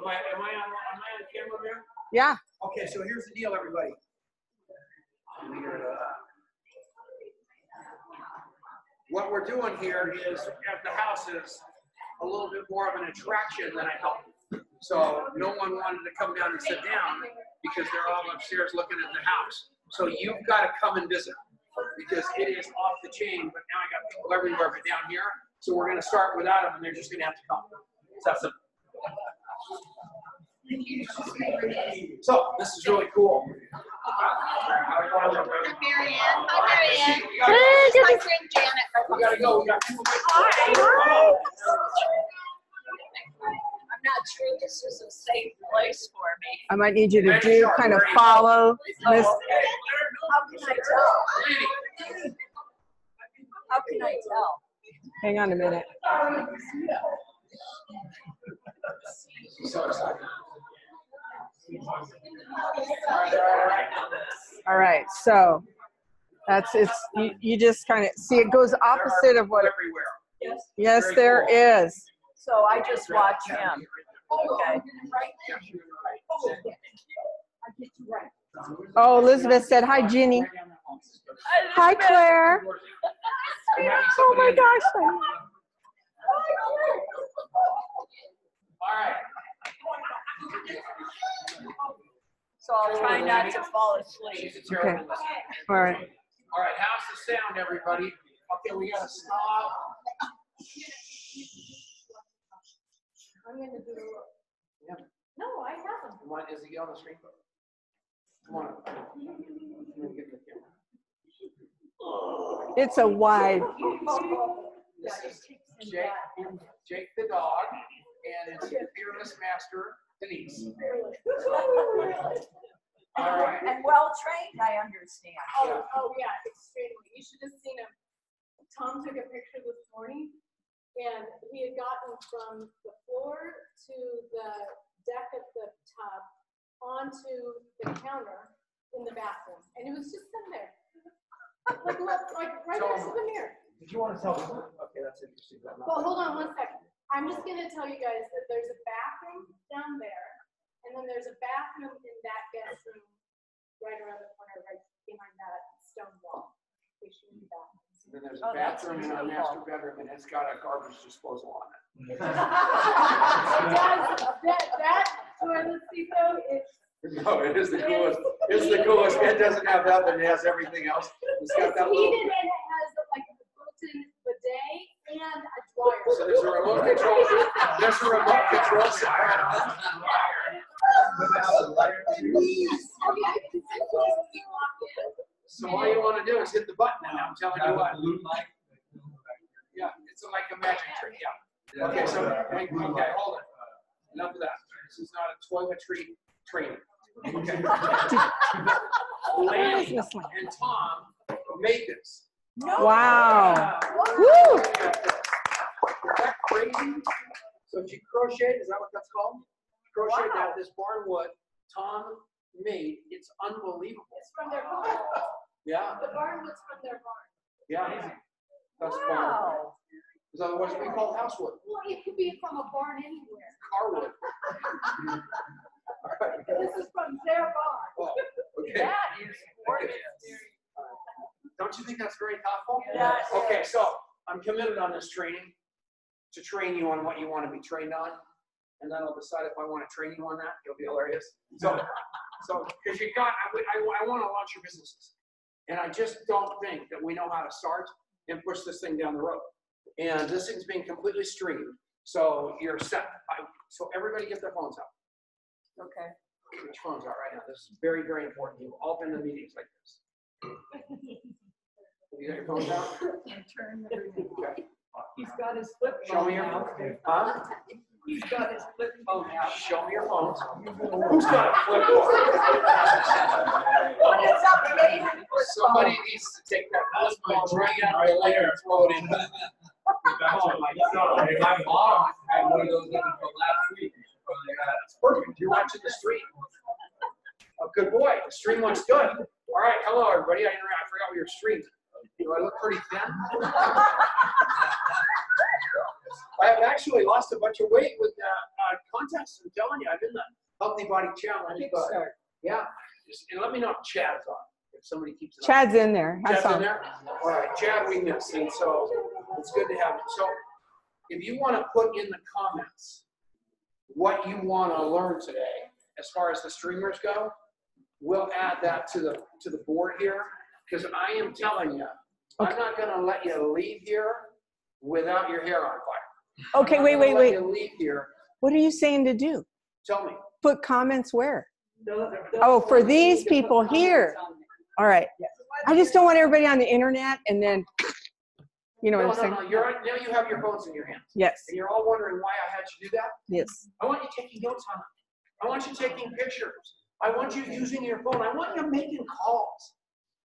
Am I on camera there? Yeah. Okay, so here's the deal, everybody. What we're doing here is at the house is a little bit more of an attraction than I thought. So no one wanted to come down and sit down because they're all upstairs looking at the house. So you've got to come and visit because it is off the chain. But now I got people everywhere but down here. So we're going to start without them, and they're just going to have to come. So that's it. So this is really cool. I'm Marianne. Hi, Marianne. This is my friend Janet. We gotta go. We got two. Hi. I'm not sure this is a safe place for me. I might need you to do kind of follow this. How can I tell? How can I tell? Hang on a minute. All right, so you just kind of see it goes opposite of what. Yes, there is. So I just watch him. Okay. Oh, Elizabeth said hi, Ginny. Hi, Claire. Oh my gosh. All right. So I'll try not to fall asleep. Okay. All right. All right. How's the sound, everybody? Okay, we gotta stop. I'm gonna do. Yeah. No, I haven't. What is he on the screen? Come on up. Let me get the camera. It's a wide. This is Jake the dog, and it's Fearless Master Denise. All right. And well trained, I understand. Oh yeah, extremely. You should have seen him. Tom took a picture this morning, and he had gotten from the floor to the deck of the tub onto the counter in the bathroom, and he was just sitting there, like right next to the mirror. Did you want to tell me? Okay, that's interesting. Well, hold on one second. I'm just going to tell you guys that there's a bathroom down there, and then there's a bathroom in that guest room right around the corner, right behind that stone wall. And then there's a bathroom in our master bedroom, and it's got a garbage disposal on it. It does. That toilet seat though, No, it is the coolest. It's the coolest. It doesn't have that, but it has everything else. It's got that little. Heated, and it has like a built-in bidet and a dryer. So there's a remote control. There's a remote control set. So all you want to do is hit the button, and I'm telling you what. Yeah, it's like a magic trick. Yeah. Okay, so okay, hold it. Enough of that. This is not a toiletry training. Okay. Landy and Tom made this. Wow. Woo! Is that crazy? So she crocheted, is that what that's called? Crocheted out this barn wood. Tom made. It's unbelievable. It's from their barn. Yeah. The barn was from their barn. Yeah. That's barn wood. Because otherwise we call house wood. Well, it could be from a barn anywhere. Car wood. This is from their barn. Oh, okay. That is gorgeous. Don't you think that's very thoughtful? Yeah. Okay, so I'm committed on this training to train you on what you want to be trained on, and then I'll decide if I want to train you on that. It'll be hilarious. So because I want to launch your businesses, and I just don't think that we know how to start and push this thing down the road. And this thing's being completely streamed, so you're set. So everybody get their phones out. Okay. Get your phones out right now. This is very, very important. You've all been to meetings like this. You got your phones out? Okay. He's got his flip phone. Show me your now. phone. Huh? He's got his flip phone out. Show me your phones. Who's got a flip phone? What is up, baby? Somebody needs to take that flip phone right out of later and throw it in. Oh my God. My mom had one of those until last week. That's perfect. You're watching the stream. Oh, good boy. The stream looks good. All right. Hello, everybody. I forgot we were streaming. Do I look pretty thin? I have actually lost a bunch of weight with contests. I'm telling you, I'm in the Healthy Body Challenge. But yeah, and let me know if Chad's on. If somebody keeps it on. Chad's in there. Chad's in there? All right, Chad, we missed, and so it's good to have him. So if you want to put in the comments what you want to learn today, as far as the streamers go, we'll add that to the board here, because I am telling you, I'm not going to let you leave here without your hair on fire. Okay, wait. You leave here. What are you saying to do? Tell me. Put comments where? Oh, for these people here. All right. I just don't want everybody on the internet and then, you know what I'm saying? No. Now you have your phones in your hands. Yes. And you're all wondering why I had you do that? Yes. I want you taking notes on it. I want you taking pictures. I want you using your phone. I want you making calls.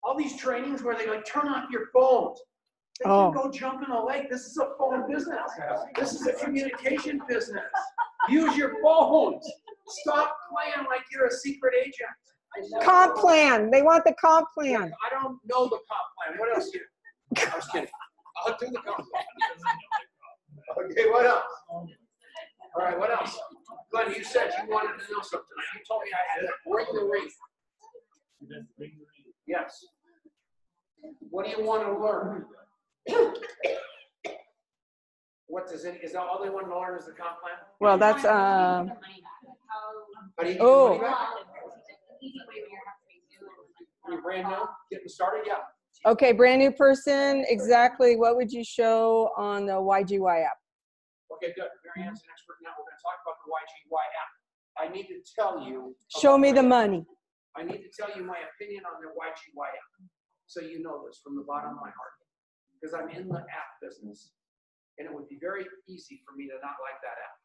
All these trainings where they like turn off your phones. They can go jump in a lake. This is a phone business. This is a communication business. Use your phones. Stop playing like you're a secret agent. Comp plan. They want the comp plan. I don't know the comp plan. What else? I was kidding. I'll do the comp plan. Okay, what else? All right, what else? Glenn, you said you wanted to know something. You told me I had to bring the ring. Yes. What do you want to learn? What does it? Is that all they want to learn is the comp plan? Well, that's How do you get Oh. the money back? You're brand new, getting started, yeah. okay. Brand new person. Exactly. What would you show on the YGY app? Okay, good. Mary Ann's an expert now. We're going to talk about the YGY app. I need to tell you. Show me the money. I need to tell you my opinion on the YGY app, so you know this from the bottom of my heart, because I'm in the app business, and it would be very easy for me to not like that app.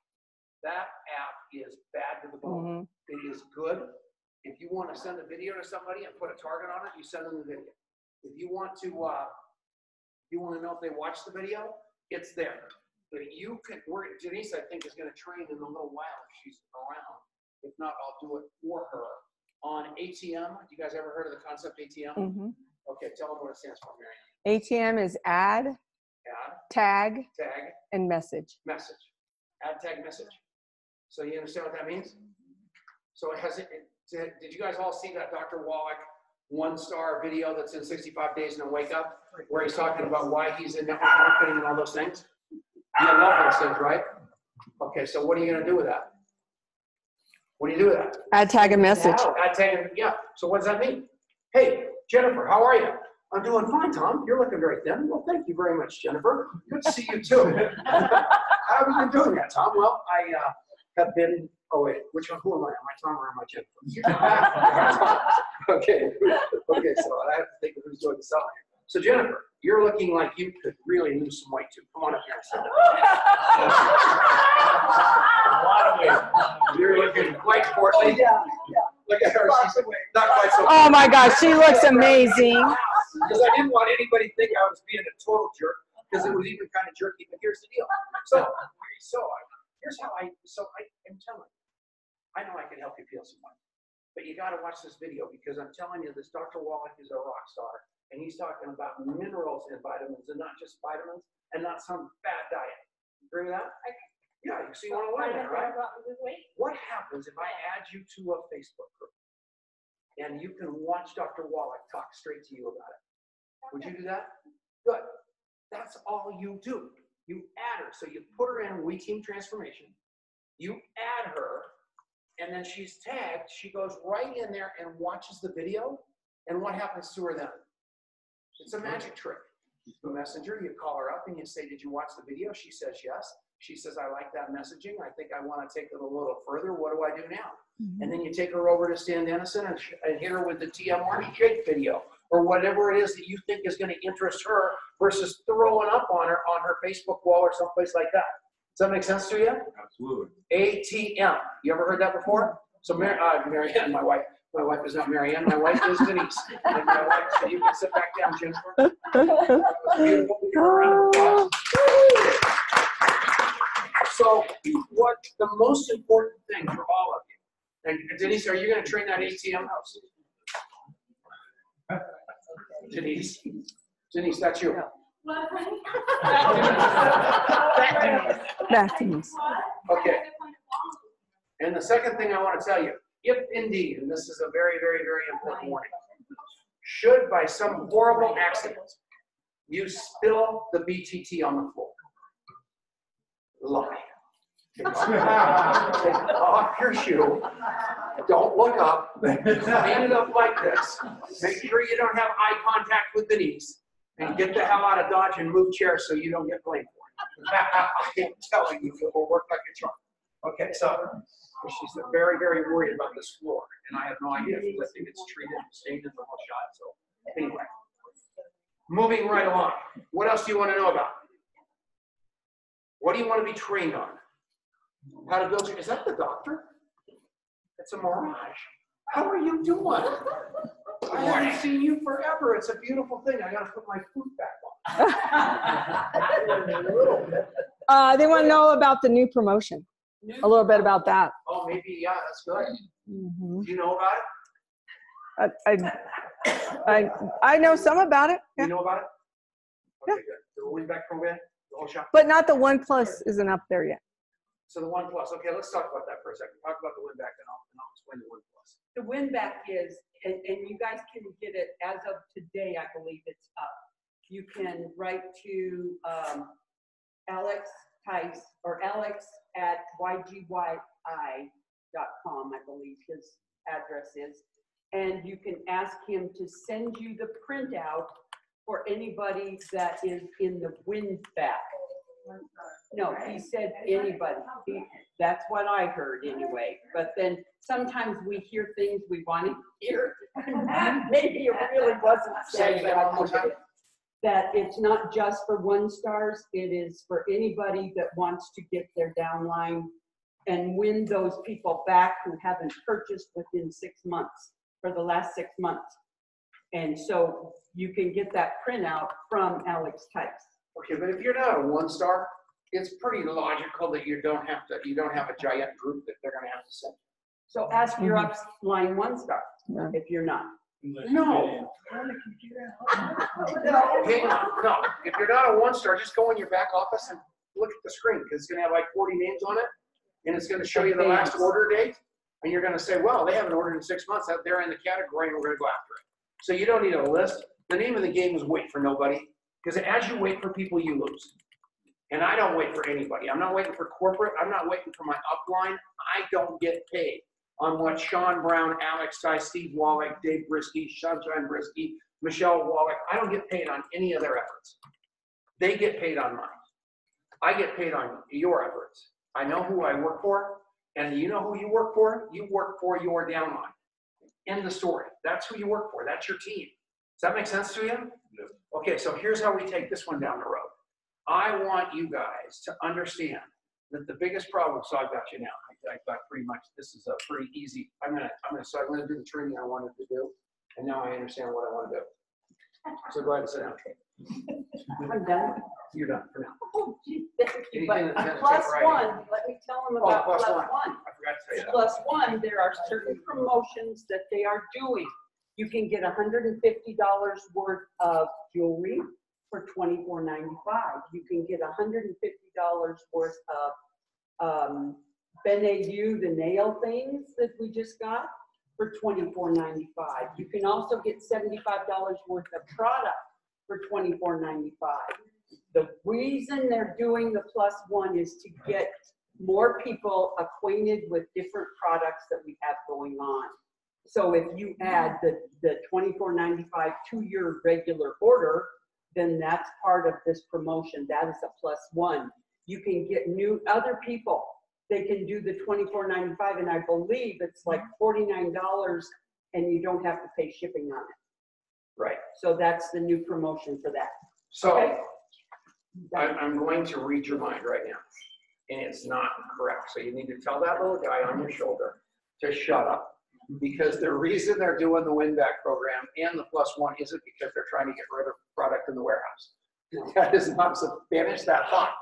That app is bad to the bone. It is good. If you want to send a video to somebody and put a target on it, you send them the video. If you want to, know if they watch the video, it's there. But you can. Denise, I think, is going to train in a little while if she's around. If not, I'll do it for her on ATM. You guys ever heard of the concept ATM? Okay, tell them what it stands for, Mary. ATM is add, tag, and message. Message. Add, tag, message. So you understand what that means? So did you guys all see that Dr. Wallach 1-star video that's in 65 Days and a Wake Up, where he's talking about why he's in network marketing and all those things? You love those things, right? Okay, so what are you going to do with that? What do you do with that? Add, tag, and message. Add, tag, yeah. So what does that mean? Hey, Jennifer, how are you? I'm doing fine, Tom. You're looking very thin. Well, thank you very much, Jennifer. Good to see you, too. How have you been doing that, Tom? Well, I have been, oh, wait, which one? Who am I? Am I Tom or am I Jennifer? Okay, so I have to think of who's doing the selling. So, Jennifer, you're looking like you could really lose some weight, too. Come on up here and sit down. A lot of weight. You're looking quite portly. Yeah. Look at her. She's not quite so. Oh my gosh, she looks amazing. Because I didn't want anybody to think I was being a total jerk, because it was even kind of jerky. But here's the deal. Here's how I'm telling you. I know I can help you feel some money, but you got to watch this video, because I'm telling you, this Dr. Wallach is a rock star, and he's talking about minerals and vitamins, and not just vitamins, and not some fad diet. Agree with that? Yeah, you see, you want to learn that, right? What happens if I add you to a Facebook group, and you can watch Dr. Wallach talk straight to you about it? Would you do that? Good. That's all you do. You add her. So you put her in We Team Transformation. You add her, and then she's tagged. She goes right in there and watches the video. And what happens to her then? It's a magic trick. The messenger, you call her up and you say, did you watch the video? She says yes. She says, I like that messaging. I think I want to take it a little further. What do I do now? And then you take her over to Stan Dennison and hit her with the TM Army Jake video, or whatever it is that you think is going to interest her, versus throwing up on her Facebook wall or someplace like that. Does that make sense to you? Absolutely. ATM. You ever heard that before? So Mary Ann, my wife is not Mary Ann. My wife is Denise. And my wife, so you can sit back down, Jennifer. That was beautiful. So what the most important thing for all of you, and Denise, are you going to train that ATM house? Denise, that's you. bathrooms. Okay. And the second thing I want to tell you, if indeed, and this is a very, very, very important warning, should by some horrible accident you spill the BTT on the floor, lie. Take off your shoe, don't look up, clean it up like this, make sure you don't have eye contact with Denise, and get the hell out of Dodge and move chairs so you don't get blamed for it. I'm telling you, it will work like a charm. Okay, so she's very, very worried about this floor, and I have no idea if I think it's treated, stained in the whole shot. So anyway, moving right along. What else do you want to know about? What do you want to be trained on? How to build your, is that the doctor? It's a mirage. How are you doing? I haven't seen you forever. It's a beautiful thing. I gotta put my foot back on. They want to know about the new promotion. A little bit about that. Oh, maybe, yeah, that's good. Mm-hmm. Do you know about it? I know some about it. You Yeah. know about it? Okay, good. The win-back program, the whole shop. But not the One Plus isn't up there yet. So the One Plus. Okay, let's talk about that for a second. Talk about the win-back, and I'll explain the One Plus. The win back is, and you guys can get it as of today, I believe it's up. You can write to Alex Tice or Alex at ygyi.com, I believe his address is. And you can ask him to send you the printout for anybody that is in the win back. No, he said anybody. That's what I heard anyway. But then sometimes we hear things we want to hear. Maybe it really wasn't said, but I think that it's not just for 1-stars. It is for anybody that wants to get their downline and win those people back who haven't purchased within 6 months, for the last 6 months. And so you can get that printout from Alex Tice. Okay, but if you're not a 1-star, it's pretty logical that you don't have a giant group that they're going to have to send. So ask your upline 1-star if you're not. No. Okay, no. If you're not a 1-star, just go in your back office and look at the screen, because it's going to have like 40 names on it, and it's going to show you the last order date, and you're going to say, well, they haven't ordered in 6 months. They're in the category, and we're going to go after it. So you don't need a list. The name of the game is wait for nobody, because as you wait for people, you lose. And I don't wait for anybody. I'm not waiting for corporate. I'm not waiting for my upline. I don't get paid on what Sean Brown, Alex Tice, Steve Wallach, Dave Brisky, Sunshine Brisky, Michelle Wallach. I don't get paid on any of their efforts. They get paid on mine. I get paid on your efforts. I know who I work for, and you know who you work for? You work for your downline. End the story. That's who you work for. That's your team. Does that make sense to you? Yes. Okay, so here's how we take this one down the road. I want you guys to understand that the biggest problem, so I've got you now. I've got pretty much, this is a pretty easy, I'm gonna do the training I wanted to do, and now I understand what I want to do. So go ahead and sit down. I'm done. You're done for now. Oh, geez, thank you. Anything But that's gonna plus take writing. 1, let me tell them Oh, about plus plus one. 1. I forgot to tell you that. Plus 1, there are certain promotions that they are doing. You can get $150 worth of jewelry for $24.95. You can get $150 worth of Benayou, the nail things that we just got, for $24.95. You can also get $75 worth of product for $24.95. The reason they're doing the plus 1 is to get more people acquainted with different products that we have going on. So if you add the $24.95 to your regular order, then that's part of this promotion. That is a plus 1. You can get other people. They can do the $24.95, and I believe it's like $49, and you don't have to pay shipping on it. Right. So that's the new promotion for that. So Okay. I'm going to read your mind right now, and it's not correct. So you need to tell that little guy on your shoulder to shut up. Because the reason they're doing the win-back program and the plus 1 isn't because they're trying to get rid of product in the warehouse. That is not, so banish that thought.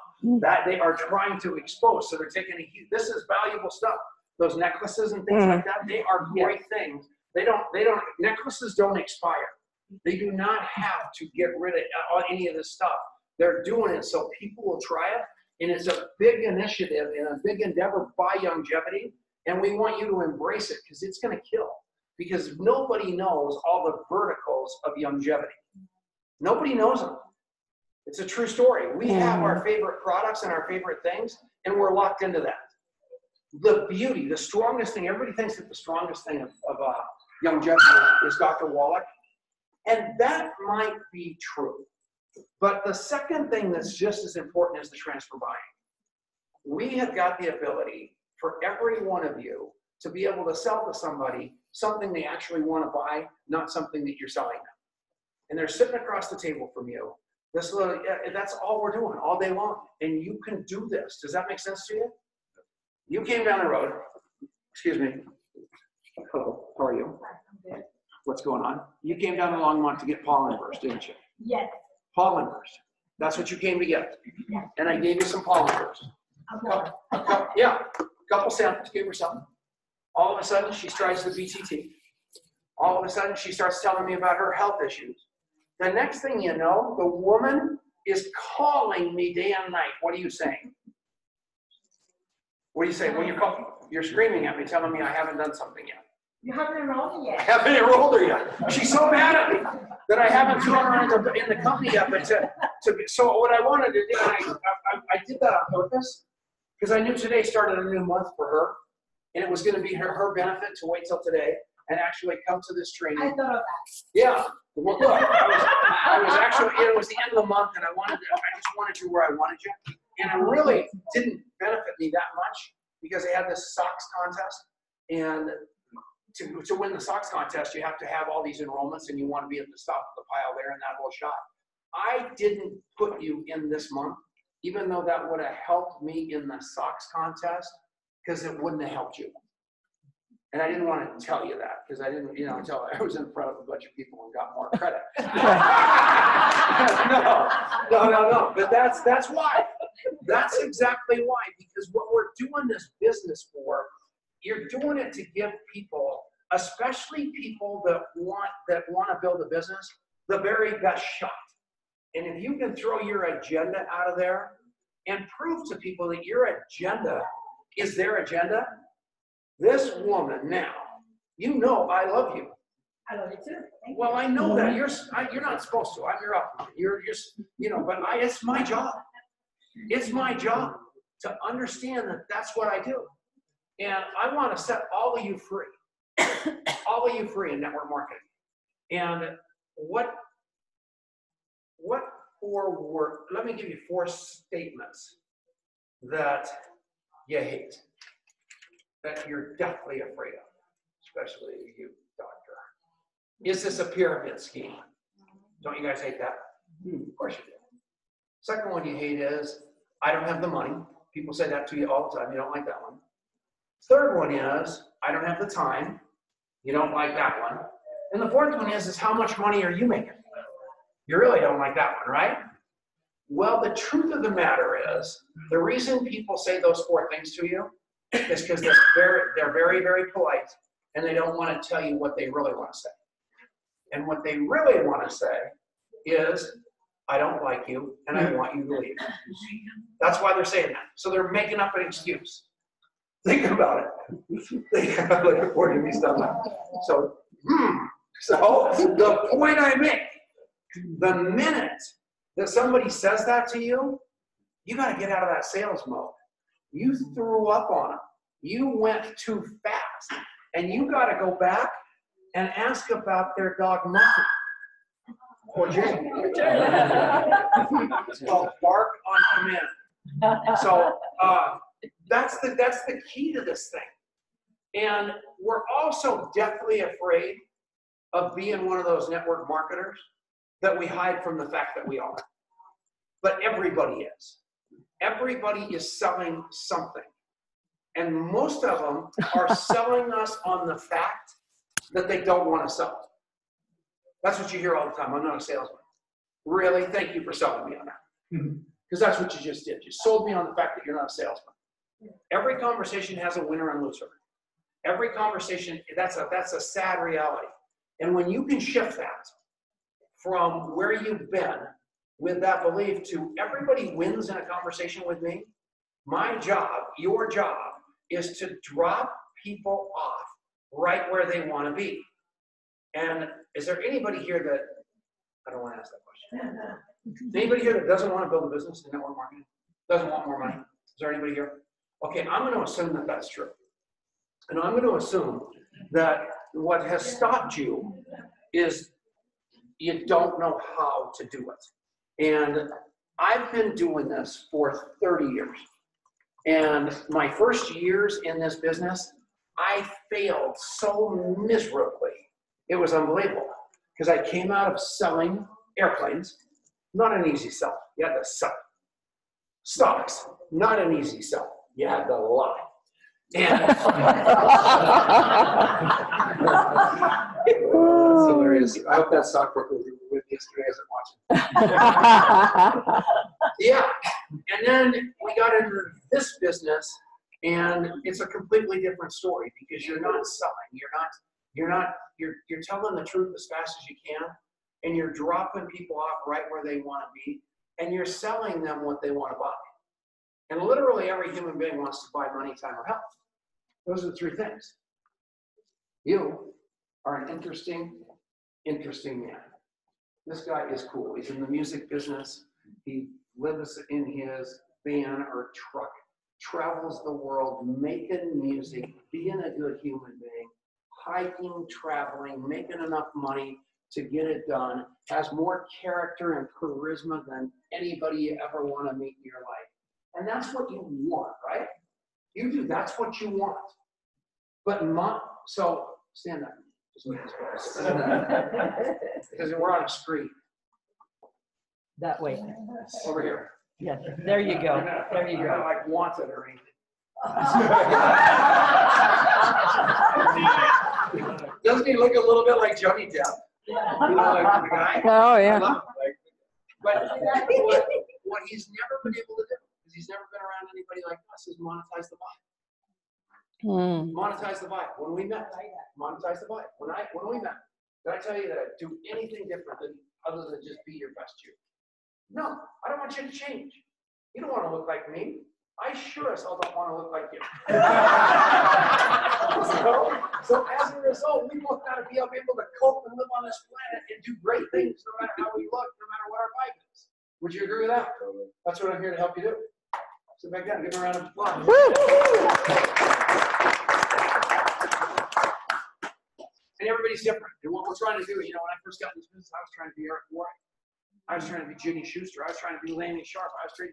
That they are trying to expose. So they're taking this is valuable stuff. Those necklaces and things like that, they are great things. Necklaces don't expire. They do not have to get rid of any of this stuff. They're doing it so people will try it, And it's a big initiative and a big endeavor by Longevity. And we want you to embrace it because it's going to kill. Because nobody knows all the verticals of Longevity. Nobody knows them. It's a true story. We have our favorite products and our favorite things, and we're locked into that. The beauty, the strongest thing, everybody thinks that the strongest thing of Longevity is Dr. Wallach. And that might be true. But the second thing that's just as important is the transfer buying. We have got the ability for every one of you to be able to sell to somebody something they actually want to buy, not something that you're selling them. And they're sitting across the table from you. This little, that's all we're doing all day long. And you can do this. Does that make sense to you? You came down the road. Excuse me. Hello, how are you? What's going on? You came down the Longmont to get pollen burst, didn't you? Yes. Pollen burst. That's what you came to get. And I gave you some pollen burst. Yeah, a couple samples, gave her some. All of a sudden, she tries the BTT. All of a sudden, she starts telling me about her health issues. The next thing you know, the woman is calling me day and night. What are you saying? What do you say when you're calling? You're screaming at me, telling me I haven't done something yet. You haven't enrolled I yet. haven't enrolled her yet. She's so mad at me that I haven't thrown her in the company yet. But so what I wanted to do, I did that on purpose because I knew today started a new month for her, and it was going to be her benefit to wait till today and actually come to this training. I thought of that. Yeah. Well, look, I was actually, it was the end of the month, and I just wanted you where I wanted you, and it really didn't benefit me that much because I had this socks contest, and to win the socks contest, you have to have all these enrollments, and you want to be at the top of the pile there in that whole shot. I didn't put you in this month, even though that would have helped me in the socks contest, because it wouldn't have helped you. And I didn't want to tell you that because I didn't, until I was in front of a bunch of people and got more credit. No. But that's why. That's exactly why. Because what we're doing this business for, you're doing it to give people, especially people that want to build a business, the very best shot. And if you can throw your agenda out of there and prove to people that your agenda is their agenda. This woman now, I love you. I love you too. Thank Well, I know that you're not supposed to. I'm your up. You're just, but it's my job. It's my job to understand that that's what I do. And I want to set all of you free. All of you free in network marketing. And let me give you 4 statements that you hate, that you're deathly afraid of, especially you, doctor. Is this a pyramid scheme? Don't you guys hate that? Of course you do. Second one you hate is, I don't have the money. People say that to you all the time. You don't like that one. Third one is, I don't have the time. You don't like that one. And the fourth one is how much money are you making? You really don't like that one, right? Well, the truth of the matter is, the reason people say those 4 things to you is because they're very, very polite, and they don't want to tell you what they really want to say. And what they really want to say is, I don't like you, and I want you to leave. That's why they're saying that. So they're making up an excuse. Think about it. Think about it before you stuff. So the point I make, the minute that somebody says that to you, you got to get out of that sales mode. You threw up on them. You went too fast. And you got to go back and ask about their dog Muffy. Or Jay. It's called bark on command. So that's the key to this thing. And we're also deathly afraid of being one of those network marketers that we hide from the fact that we are. But everybody is. Everybody is selling something. And most of them are selling us on the fact that they don't want to sell. That's what you hear all the time. I'm not a salesman. Really? Thank you for selling me on that. Because that's what you just did. You sold me on the fact that you're not a salesman. Every conversation has a winner and loser. Every conversation, that's a sad reality. And when you can shift that from where you've been, with that belief to everybody wins in a conversation with me. My job, your job, is to drop people off right where they want to be. And is there anybody here that, I don't want to ask that question. Anybody here that doesn't want to build a business in network marketing? Doesn't want more money? Is there anybody here? Okay, I'm going to assume that that's true. And I'm going to assume that what has stopped you is you don't know how to do it. And I've been doing this for 30 years. And my first years in this business, I failed so miserably. It was unbelievable. Because I came out of selling airplanes, not an easy sell. You had to sell. Stocks, not an easy sell. You had to lie. And that's hilarious. I hope that stock broker with yesterday isn't watching. Yeah. And then we got into this business, and it's a completely different story because you're not selling. You're telling the truth as fast as you can, and you're dropping people off right where they want to be, and you're selling them what they want to buy. And literally every human being wants to buy money, time, or health. Those are the three things. You are an interesting man. This guy is cool. He's in the music business. He lives in his van or truck, travels the world, making music, being a good human being, hiking, traveling, making enough money to get it done, has more character and charisma than anybody you ever want to meet in your life. And that's what you want, right? You do, that's what you want. But so stand up. Because we're on a screen. That way. Over here. Yes, there you go. There you You're not go. like wanted or anything. Doesn't he look a little bit like Johnny Depp? You know, like the guy? Oh, yeah. I love him. But what he's never been able to do, because he's never been around anybody like us, is monetize the vibe. Monetize the vibe. When we met, monetize the vibe. When we met, did I tell you that I'd do anything different other than just be your best you? No, I don't want you to change. You don't want to look like me. I sure as hell don't want to look like you. so as a result, we both got to be able to cope and live on this planet and do great things no matter how we look, no matter what our vibe is. Would you agree with that? That's what I'm here to help you do. Sit back down, give me a round of applause. And everybody's different. And what we're trying to do, you know, when I first got in this business, I was trying to be Eric Warren. I was trying to be Ginny Schuster. I was trying to be Landy Sharp. I was trying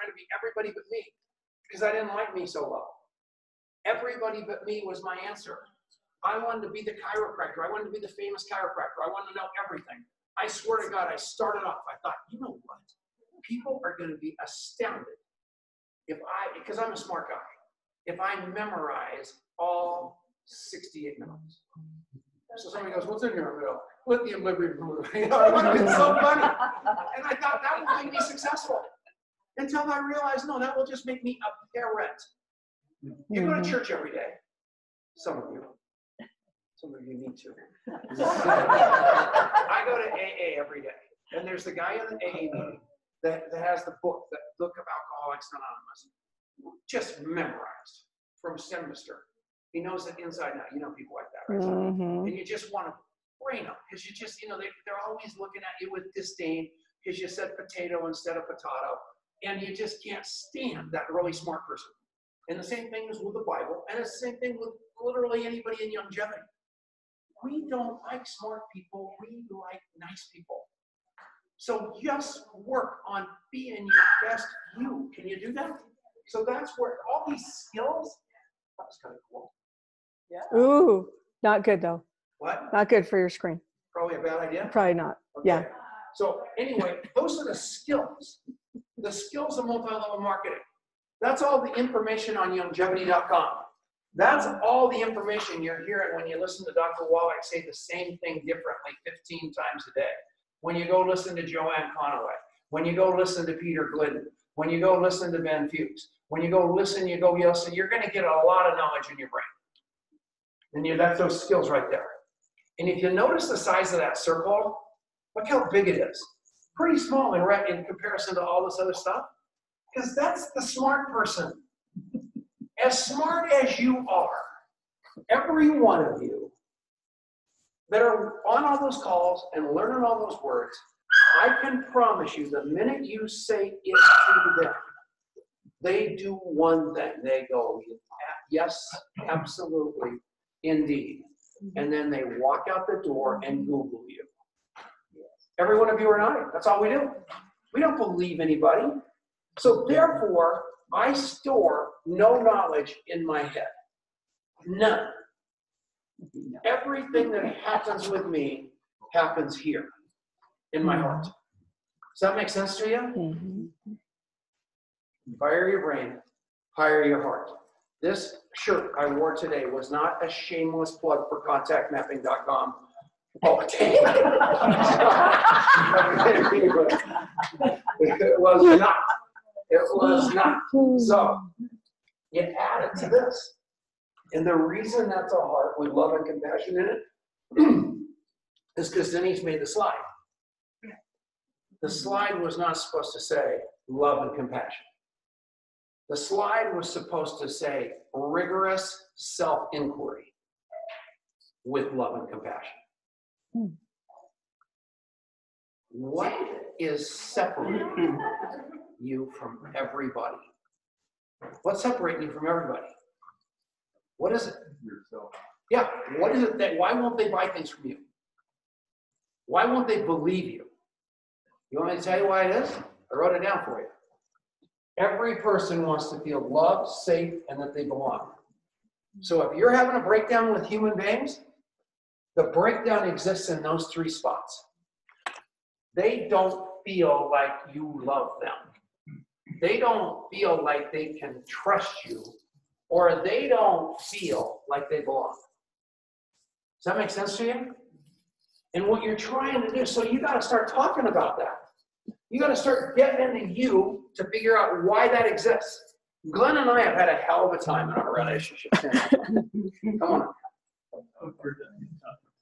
to be everybody but me because I didn't like me so well. Everybody but me was my answer. I wanted to be the chiropractor. I wanted to be the famous chiropractor. I wanted to know everything. I swear to God, I started off, I thought, you know what? People are going to be astounded because I'm a smart guy, if I memorize all 68 notes. So somebody goes, what's in here? Lithium liberty fluid. You know, it's so funny. And I thought that would make me successful. Until I realized, no, that will just make me a parrot. You go to church every day. Some of you. Some of you need to. I go to AA every day. And there's the guy in the AA meeting that has the book of Alcoholics Anonymous. Just memorized from semester. He knows it inside and out. You know people like that, right? And you just want to brain them because you just, you know, they're always looking at you with disdain because you said potato instead of potato. And you just can't stand that really smart person. And the same thing is with the Bible. And it's the same thing with literally anybody in longevity. We don't like smart people. We like nice people. So just work on being your best you. Can you do that? So that's where all these skills, that was kind of cool. Yeah. Ooh, not good though. What? Not good for your screen. Probably a bad idea? Probably not. Okay. Yeah. So anyway, those are the skills of multi-level marketing. That's all the information on longevity.com. That's all the information you're hearing when you listen to Dr. Wallach say the same thing differently 15 times a day. When you go listen to Joanne Conaway, when you go listen to Peter Glidden, when you go listen to Ben Fuchs, when you go listen, you're going to get a lot of knowledge in your brain. And that's those skills right there. And if you notice the size of that circle, look how big it is. pretty small in comparison to all this other stuff, because that's the smart person. As smart as you are, every one of you that are on all those calls and learning all those words, I can promise you the minute you say it to them, they do one thing. They go, yes, absolutely, indeed. And then they walk out the door and Google you. Every one of you are nodding. That's all we do. We don't believe anybody. So therefore, I store no knowledge in my head. None. Everything that happens with me happens here in my heart. Does that make sense to you? Mm-hmm. Fire your brain, fire your heart. This shirt I wore today was not a shameless plug for contactmapping.com. Oh, it was not. It was not. So, you add it to this. And the reason that's a heart with love and compassion in it is because Denise made the slide. The slide was not supposed to say love and compassion. The slide was supposed to say rigorous self-inquiry with love and compassion. What is separating you from everybody? What's separating you from everybody? What is it? Yourself. Yeah, what is it that, why won't they buy things from you? Why won't they believe you? You want me to tell you why it is? I wrote it down for you. Every person wants to feel loved, safe, and that they belong. So if you're having a breakdown with human beings, the breakdown exists in those three spots. They don't feel like you love them. They don't feel like they can trust you, or they don't feel like they belong. Does that make sense to you? And what you're trying to do, so you got to start talking about that. You got to start getting into you to figure out why that exists. Glenn and I have had a hell of a time in our relationship. Come on.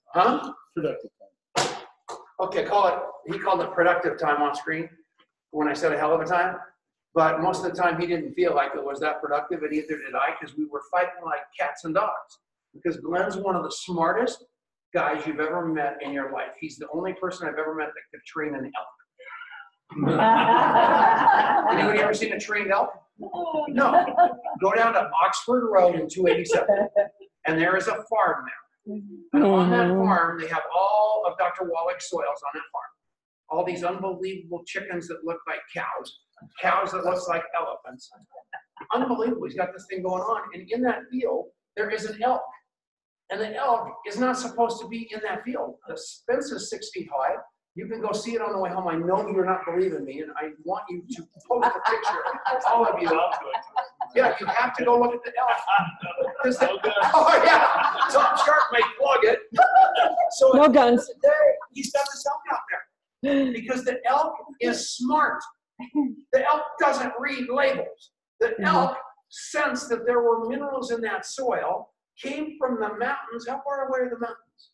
Huh? Productive. Okay, he called it productive time on screen when I said a hell of a time. But most of the time he didn't feel like it was that productive, and neither did I, because we were fighting like cats and dogs. Because Glenn's one of the smartest guys you've ever met in your life. He's the only person I've ever met that could train an elk. Anybody ever seen a trained elk? No. Go down to Oxford Road in 287, and there is a farm there. And on that farm, they have all of Dr. Wallach's soils on that farm. All these unbelievable chickens that look like cows that look like elephants. Unbelievable. He's got this thing going on, and in that field, there is an elk. And the elk is not supposed to be in that field. The fence is 6 feet high. You can go see it on the way home. I know you're not believing me, and I want you to post a picture. All of you. Yeah, you have to go look at the elk. Oh, yeah. Tom Sharp may plug it. So No guns. He's got this elk out there. Because the elk is smart. The elk doesn't read labels. The elk sensed that there were minerals in that soil, came from the mountains. How far away are the mountains?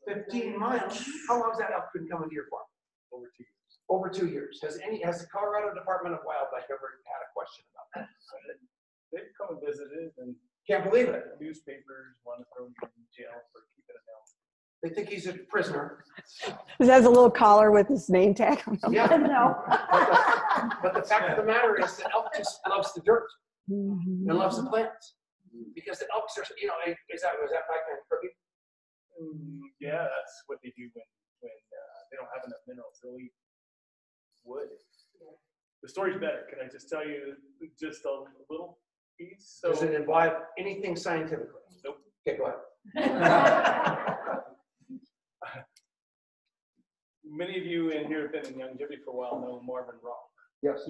15 miles. How long has that elk been coming to your farm? Over 2 years. Over 2 years. Has the Colorado Department of Wildlife ever had a question about that? They've come and visited, and Can't believe it. newspapers want to throw him in jail for keeping an elk. They think he's a prisoner. He has a little collar with his name tag on him. Yeah. No. But the fact of the matter is the elk just loves the dirt and loves the plants. Because the elks are, is that back in Crooked? Yeah, that's what they do when they don't have enough minerals. They'll eat wood. The story's better. Can I just tell you just a little piece? So, Does it involve anything scientifically? Nope. Okay, go ahead. Many of you in here have been in longevity for a while know Marvin Rock. Yes.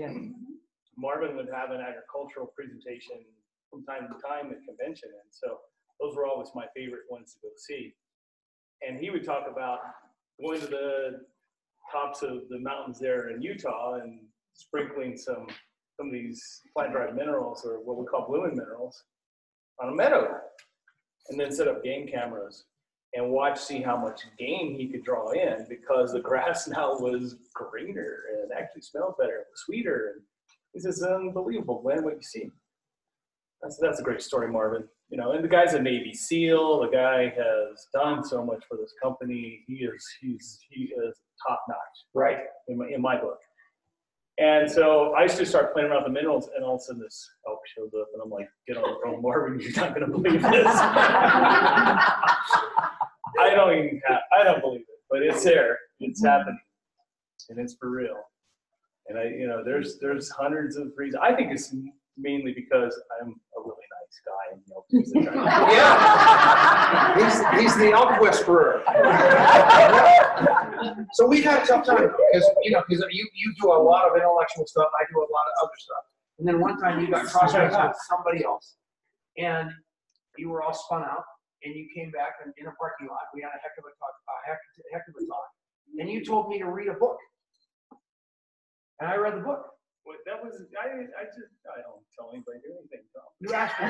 Marvin would have an agricultural presentation from time to time at convention, and so those were always my favorite ones to go see. And he would talk about going to the tops of the mountains there in Utah and sprinkling some of these plant-derived minerals, or what we call blooming minerals, on a meadow, and then set up game cameras and see how much game he could draw in, because the grass now was greener and actually smelled better, sweeter. And he says, unbelievable, Glenn, what you see. That's a great story, Marvin. You know, and the guy's a Navy SEAL. The guy has done so much for this company. He is top notch, Right. in my book. And so I used to start playing around with the minerals, and all of a sudden this elk shows up, and I'm like, get on the phone, Marvin, you're not going to believe this. I don't believe it, but it's there. It's happening, and it's for real. And there's hundreds of reasons. I think it's mainly because I'm a really nice guy, and Yeah. He's the elk whisperer. So we've had a tough time because you do a lot of intellectual stuff, I do a lot of other stuff. And then one time you got cross-dressed with somebody else, and you were all spun out, and you came back in a parking lot. We had a heck of a talk, and you told me to read a book, and I read the book. Well, that was I don't tell anybody anything. Tom. You asked me.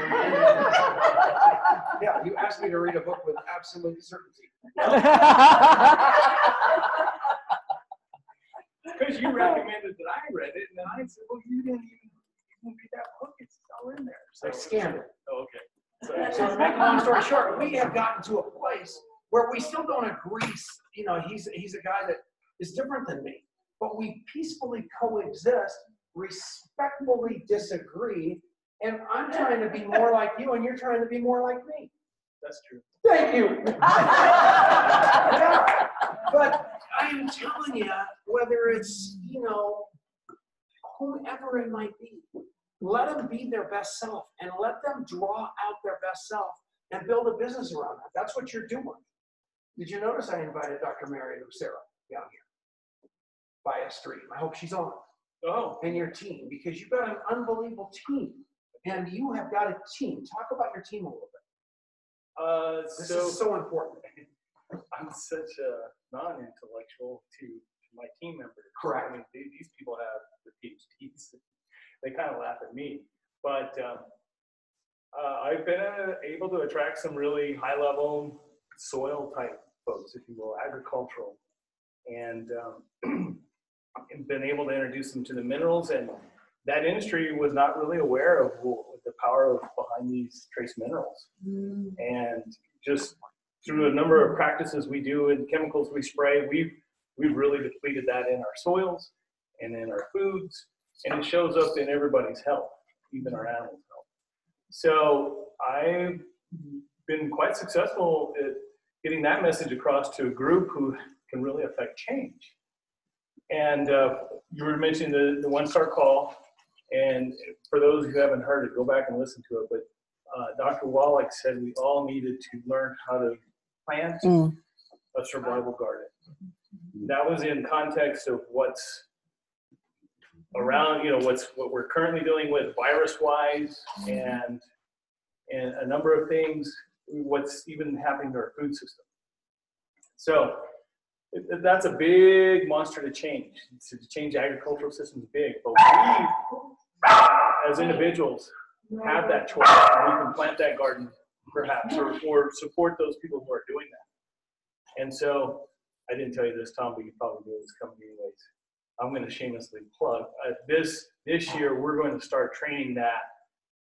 You asked me to read a book with absolute certainty. Because you recommended that I read it, and then I said, well, you didn't even read that book. It's all in there. So I scanned it. Oh, okay. So to make a long story short, we have gotten to a place where we still don't agree. He's a guy that is different than me, but we peacefully coexist, respectfully disagree, and I'm trying to be more like you, and you're trying to be more like me. That's true. Thank you. Yeah. But I'm telling you, whether it's, whomever it might be, let them be their best self and let them draw out their best self and build a business around that. That's what you're doing. Did you notice I invited Dr. Mary Lucero down here by a stream? I hope she's on. Oh. And your team, because you've got an unbelievable team, and you have got a team. Talk about your team a little bit. This is so important. I'm such a non-intellectual to my team members. Correct. I mean, these people have the PhDs. They kind of laugh at me, but I've been able to attract some really high-level soil type folks, if you will, agricultural, and been able to introduce them to the minerals. And that industry was not really aware of the power behind these trace minerals. And just through a number of practices we do and chemicals we spray, we've really depleted that in our soils and in our foods, and it shows up in everybody's health, even our animals' health. So I've been quite successful at getting that message across to a group who can really affect change. And you were mentioning the one-star call, and for those who haven't heard it, go back and listen to it. But Dr. Wallach said we all needed to learn how to plant a survival garden. That was in context of what's around, what we're currently dealing with virus-wise, and a number of things, what's even happening to our food system. So that's a big monster to change. To change agricultural systems is big, but we, as individuals, have that choice. We can plant that garden, perhaps, or support those people who are doing that. And so, I didn't tell you this, Tom, but you probably knew this coming anyways. I'm going to shamelessly plug. This year, we're going to start training that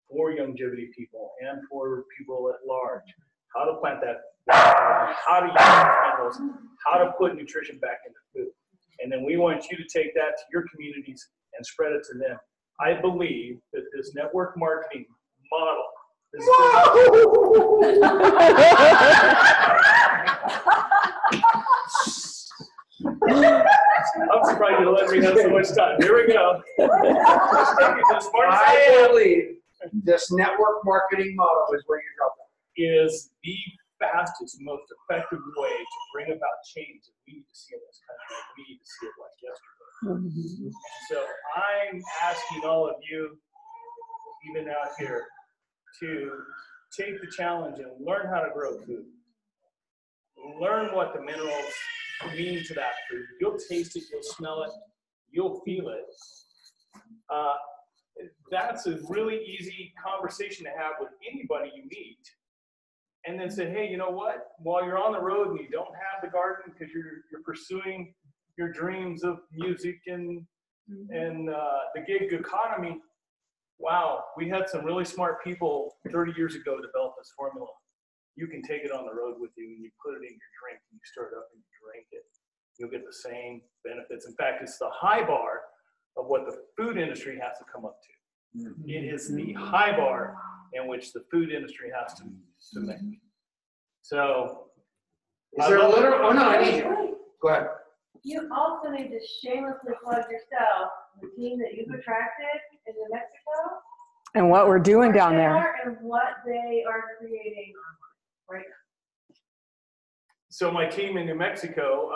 for longevity people and for people at large. How to plant that, how to use minerals, how to put nutrition back into food. And then we want you to take that to your communities and spread it to them. I believe that this network marketing model is I'm surprised you let me have so much time. Here we go. I believe this network marketing model is where you're going. Is the fastest, most effective way to bring about change that we need to see in this country. We need to see it like yesterday. So I'm asking all of you, even out here, to take the challenge and learn how to grow food. Learn what the minerals mean to that food. You'll taste it, you'll smell it, you'll feel it. That's a really easy conversation to have with anybody you meet. and then say, hey, you know what? While you're on the road and you don't have the garden because you're pursuing your dreams of music and the gig economy, wow, we had some really smart people 30 years ago develop this formula. You can take it on the road with you and you put it in your drink and you stir it up and you drink it. You'll get the same benefits. In fact, it's the high bar of what the food industry has to come up to. It is the high bar in which the food industry has to make. So, Is there a literal, oh no, I need you. Go ahead. You also need to shamelessly plug yourself, the team that you've attracted in New Mexico. And what we're doing where down they there. are and what they are creating right now. So my team in New Mexico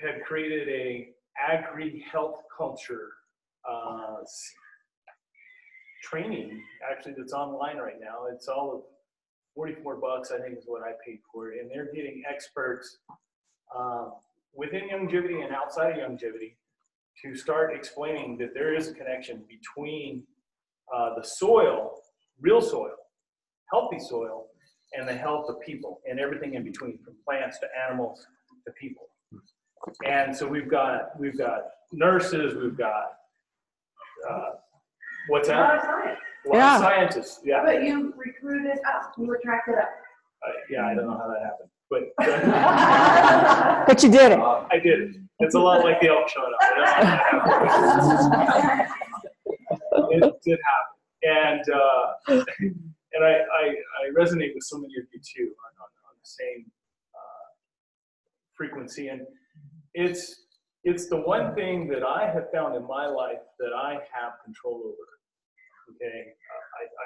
had created a agri-health culture training, actually, that's online right now. It's all of $44, I think is what I paid for it. And they're getting experts within longevity and outside of longevity to start explaining that there is a connection between the soil, real soil, healthy soil, and the health of people and everything in between, from plants to animals to people. And so we've got nurses, we've got what's A lot that? of science. A lot of scientists, yeah. But you recruited up, you attracted up. Yeah, I don't know how that happened, but But you did it. I did it. It's a lot like the elk showing up. I don't know how that happened. It did happen, and I resonate with so many of you too on the same frequency, and it's the one thing that I have found in my life that I have control over. Okay,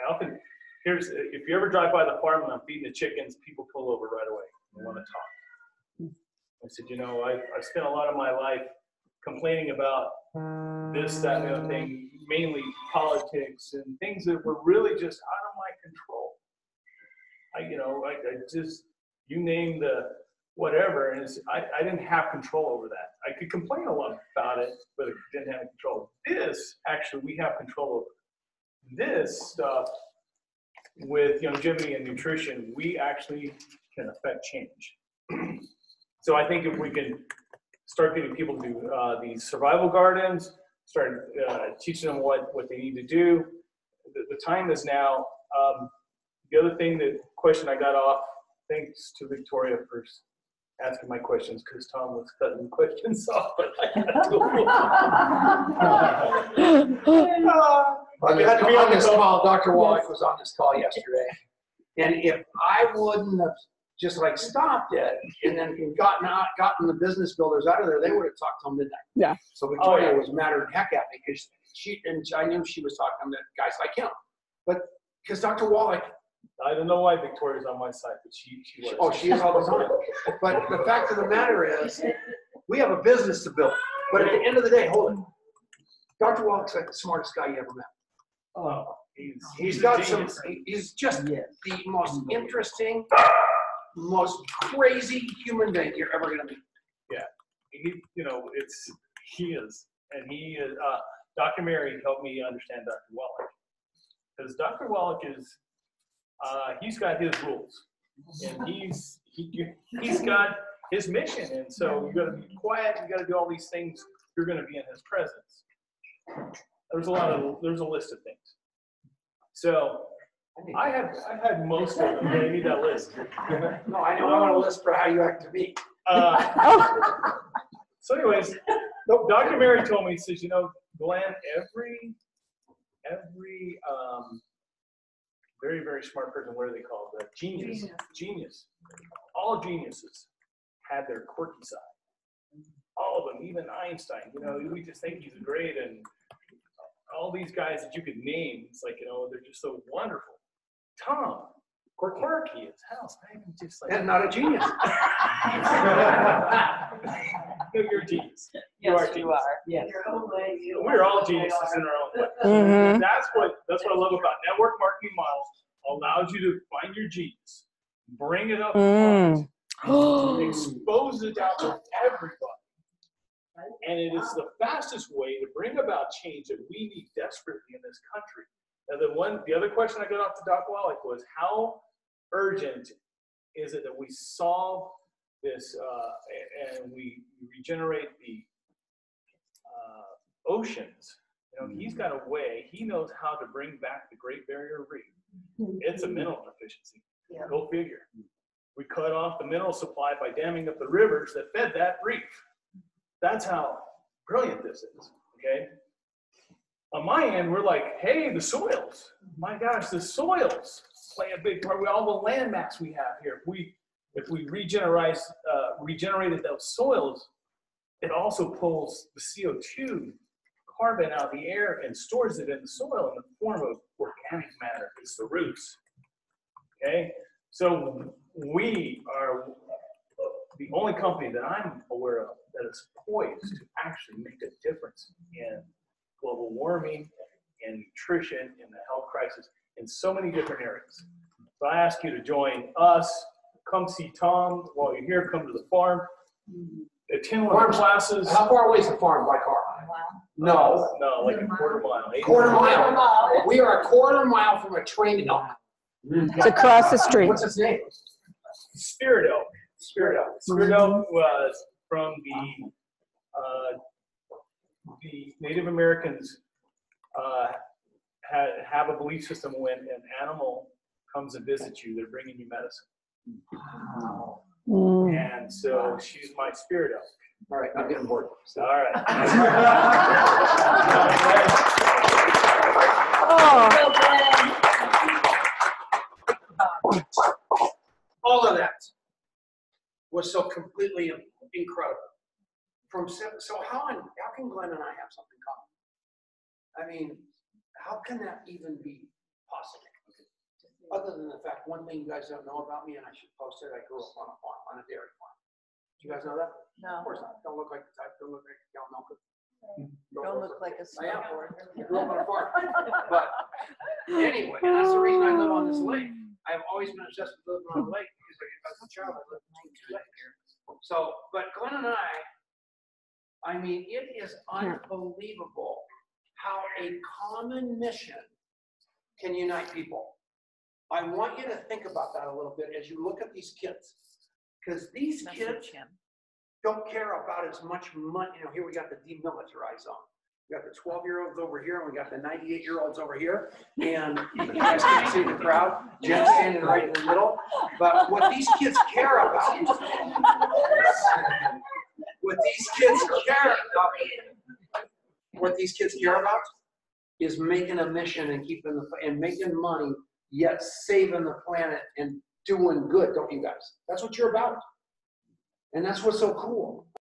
I often, if you ever drive by the farm and I'm feeding the chickens, people pull over right away and want to talk. I said, you know, I spent a lot of my life complaining about this, that, and the other thing, mainly politics and things that were really just out of my control. I just, you name the whatever, and I didn't have control over that. I could complain a lot about it, but I didn't have control. This, actually, we have control over. This stuff with longevity and nutrition, we actually can affect change. So I think if we can start getting people to do these survival gardens, start teaching them what they need to do, the time is now. The other question I got off, thanks to Victoria for asking my questions, because Tom was cutting the questions off, but I had to On this call, Dr. Wallach was on this call yesterday. And if I wouldn't have just like stopped it and then gotten the business builders out of there, they would have talked till midnight. Yeah. So Victoria was mad as heck at me because I knew she was talking to guys like him. But because Dr. Wallach, I don't know why Victoria's on my side, but she was. oh, she is all the time. But the fact of the matter is, we have a business to build. But at the end of the day, hold it. Dr. Wallach's like the smartest guy you ever met. Oh, He's got some, he's just the most interesting, most crazy human being you're ever going to meet. Yeah, he is. And he is, Dr. Mary helped me understand Dr. Wallach. Because Dr. Wallach is, he's got his rules. And he's got his mission. And so you got to be quiet, you got to do all these things. You're going to be in his presence. There's a list of things. So I had most of them. I need that list. No, I don't want a list for how you act to me. So anyways, Dr. Mary told me, he says, Glenn, every very, very smart person, what do they call it? Genius. All geniuses had their quirky side. All of them, even Einstein, we just think he's great, and all these guys that you could name, it's like, they're just so wonderful. Tom, quirky as hell. I'm just like, And not a genius. No, you're a genius. Yes, you are. Yes. Your own way. We're all geniuses in our own way. Mm-hmm. That's what I love about network marketing models. Allows you to find your genius, bring it up front, expose it out to everybody. And it is the fastest way to bring about change that we need desperately in this country. Now, the other question I got off to Doc Wallach was, how urgent is it that we solve this and we regenerate the oceans. You know, he's got a way, he knows how to bring back the Great Barrier Reef. It's a mineral deficiency. Go figure. We cut off the mineral supply by damming up the rivers that fed that reef. That's how brilliant this is, okay? On my end, we're like, hey, the soils. My gosh, the soils play a big part. All the land mass we have here. If we regenerated those soils, it also pulls the CO2 carbon out of the air and stores it in the soil in the form of organic matter. It's the roots, okay? So we are the only company that I'm aware of that is poised to actually make a difference in global warming and nutrition and the health crisis in so many different areas. So I ask you to join us. Come see Tom while you're here. Come to the farm. Attend one of the classes. How far away is the farm by car? No. No, like a quarter mile. Quarter mile. We are a quarter mile from a train dock. It's across the street. What's his name? Spirit Oak. Spirit Oak was from the Native Americans have a belief system when an animal comes and visits you, they're bringing you medicine. Wow. And so she's my Spirit Oak. All right, I'm getting bored. All right. All of that was so completely incredible. So how can Glenn and I have something common? I mean, how can that even be possible? Other than the fact, one thing you guys don't know about me, and I should post it, I grew up on a farm, on a dairy farm. Do you guys know that? No. Of course not. Don't look like the type. Don't look like a cow milker. Don't look like a I am. snowboarder. I grew up on a farm. But anyway, and that's the reason I live on this lake. I've always been obsessed with living on a lake because as a child I lived on this lake here. So, but Glenn and I mean, it is unbelievable how a common mission can unite people. I want you to think about that a little bit as you look at these kids. Because these kids don't care about as much money. You know, here we got the demilitarized zone. We got the 12-year-olds over here, and we got the 98-year-olds over here. And you guys can see the crowd. Jen's standing right in the middle. But what these kids care about, what these kids care about is making a mission and making money, yet saving the planet and doing good, don't you guys? That's what you're about. And that's what's so cool.